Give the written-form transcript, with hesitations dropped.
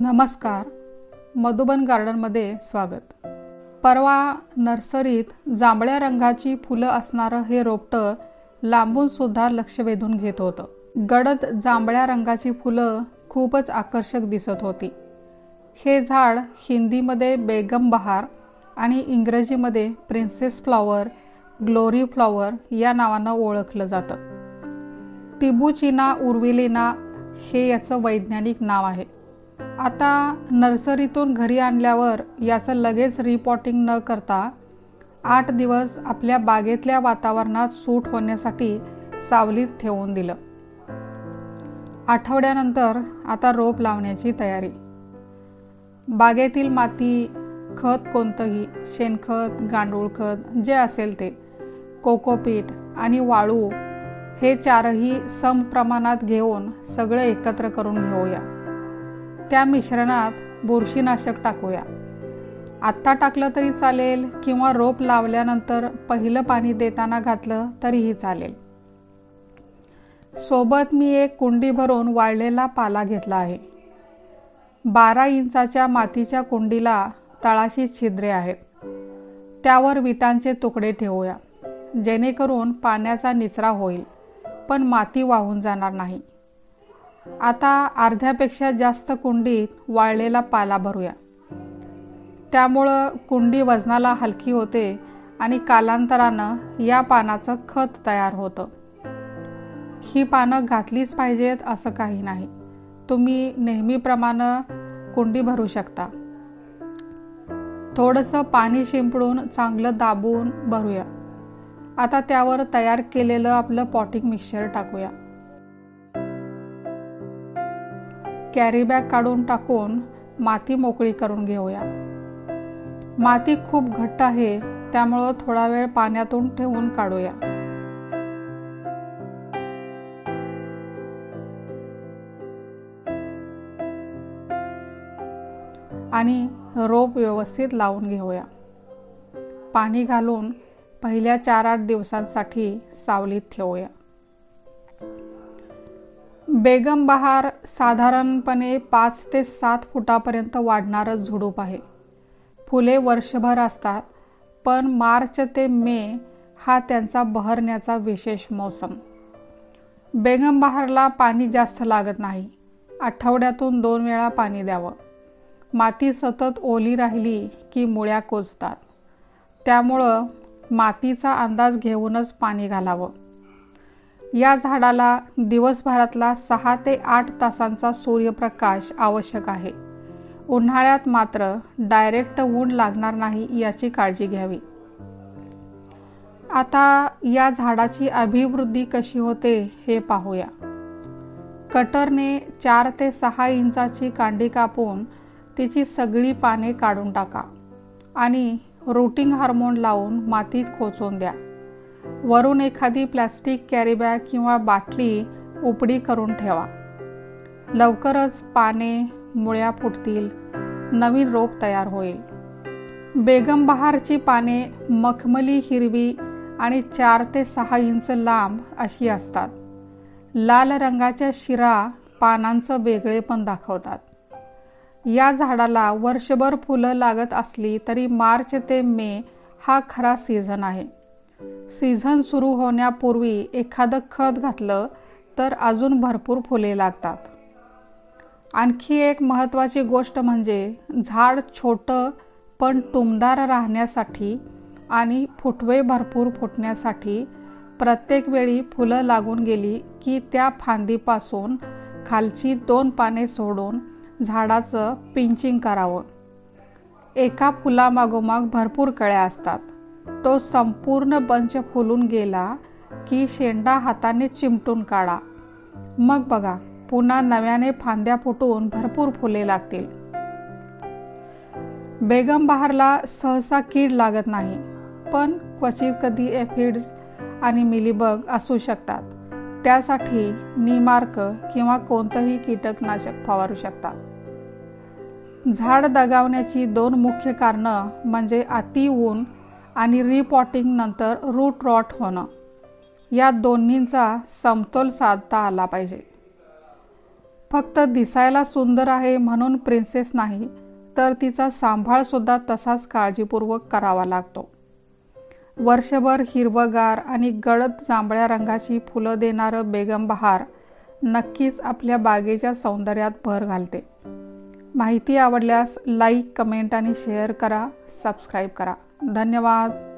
नमस्कार, मधुबन गार्डनमध्ये स्वागत। परवा नर्सरीत जांभळ्या रंगाची फुलं असणारं हे रोपटं लांबून सुद्धा लक्ष वेधून घेत होतं। गडद जांभळ्या रंगाची फुलं खूपच आकर्षक दिसत होती। हे झाड हिंदीमध्ये बेगम बहार आणि इंग्रजीमध्ये प्रिन्सेस फ्लॉवर, ग्लोरी फ्लॉवर या नावानं ओळखलं जातं। टिबुचिना उर्विलिना हे याचं वैज्ञानिक नाव आहे। आता नर्सरीतून घरी आणल्यावर याचं लगेच रिपॉटिंग न करता 8 दिवस आपल्या बागेतल्या वातावरणात सूट होण्यासाठी सावलीत ठेवून दिलं। आठवड्यानंतर आता रोप लावण्याची तयारी। बागेतील माती, खत कोणतंही, शेणखत, गांडूळ खत जे असेल ते, कोकोपीट आणि वाळू हे चारही सम प्रमाणात घेऊन सगळं एकत्र करून घेऊया। त्या मिश्रणात बुरशीनाशक टाकूया। आत्ता टाकलं तरी चालेल किंवा रोप लावल्यानंतर पहिलं पाणी देताना घातलं तरीही चालेल। सोबत मी एक कुंडी भरून वाळलेला पाला घेतला आहे। 12 इंचाच्या मातीच्या कुंडीला तळाशी छिद्रे आहेत। त्यावर विटांचे तुकडे ठेवूया, जेणेकरून पाण्याचा निचरा होईल पण माती वाहून जाणार नाही। आता अर्ध्यापेक्षा जास्त कुंडीत वाळलेला पाला भरूया। त्यामुळं कुंडी वजनाला हलकी होते आणि कालांतरानं या पानाचं खत तयार होतं। ही पानं घातलीच पाहिजेत असं काही नाही, तुम्ही नेहमीप्रमाणे कुंडी भरू शकता। थोडंसं पाणी शिंपडून चांगलं दाबून भरूया। आता त्यावर तयार केलेलं आपलं पॉटिंग मिक्सचर टाकूया। कॅरी बॅग काढून टाकून माती मोकळी करून घेऊया। माती खूप घट्ट आहे, त्यामुळं थोडा वेळ पाण्यातून ठेवून काढूया। आणि रोप व्यवस्थित लावून घेऊया। पाणी घालून पहिल्या 4-8 दिवसांसाठी सावलीत ठेवूया। बेगम बहार साधारणपणे 5 ते 7 फुटापर्यंत वाढणारं झुडूप आहे। फुले वर्षभर असतात, पण मार्च ते मे हा त्यांचा बहरण्याचा विशेष मोसम। बेगम बहारला पाणी जास्त लागत नाही, आठवड्यातून 2 वेळा पाणी द्यावं। माती सतत ओली राहिली की मुळ्या कुजतात, त्यामुळं मातीचा अंदाज घेऊनच पाणी घालावं। या झाडाला दिवसभरातला 6 ते 8 तासांचा सूर्यप्रकाश आवश्यक आहे। उन्हाळ्यात मात्र डायरेक्ट ऊन लागणार नाही याची काळजी घ्यावी। आता या झाडाची अभिवृद्धी कशी होते हे पाहूया। कटरने 4 ते 6 इंचाची कांडी कापून तिची सगळी पाने काढून टाका आणि रूटिंग हार्मोन लावून मातीत खोचून द्या। वरून एखादी प्लास्टिक कॅरी बॅग किंवा बाटली उपडी करून ठेवा। लवकरच पाने, मुळ्या फुटतील, नवीन रोप तयार होईल। बेगम बहारची पाने मखमली हिरवी आणि 4 ते 6 इंच लांब अशी असतात। लाल रंगाच्या शिरा पानांचं वेगळेपण दाखवतात। या झाडाला वर्षभर फुलं लागत असली तरी मार्च ते मे हा खरा सीझन आहे। सीझन सुरू होण्यापूर्वी एखादं खत घातलं तर अजून भरपूर फुले लागतात। आणखी एक महत्त्वाची गोष्ट म्हणजे झाड छोटं पण टुमदार राहण्यासाठी आणि फुटवे भरपूर फुटण्यासाठी प्रत्येक वेळी फुलं लागून गेली की त्या फांदीपासून खालची 2 पाने सोडून झाडाचं पिंचिंग करावं। एका फुलामागोमाग भरपूर कळ्या असतात। तो संपूर्ण बंच फुलून गेला की शेंडा हाताने चिमटून काढा। मग बघा, पुन्हा नव्याने फांद्या फुटून भरपूर फुले लागतील। बेगम बहारला सहसा कीड लागत नाही, पण क्वचित कधी एफिड्स आणि मिलीबग असू शकतात। त्यासाठी नीमार्क किंवा कोणतंही कीटकनाशक फवारू शकता। झाड दगावण्याची 2 मुख्य कारणं म्हणजे अति ऊन आणि रिपॉटिंग नंतर रूट रॉट होणं। या दोन्हींचा समतोल साधता आला पाहिजे। फक्त दिसायला सुंदर आहे म्हणून प्रिन्सेस नाही, तर तिचा सांभाळसुद्धा तसाच काळजीपूर्वक करावा लागतो. वर्षभर हिरवगार आणि गडद जांभळ्या रंगाची फुलं देणारं बेगम बहार नक्कीच आपल्या बागेच्या सौंदर्यात भर घालते. माहिती आवडल्यास लाईक, कमेंट आणि शेअर करा. सबस्क्राईब करा. धन्यवाद.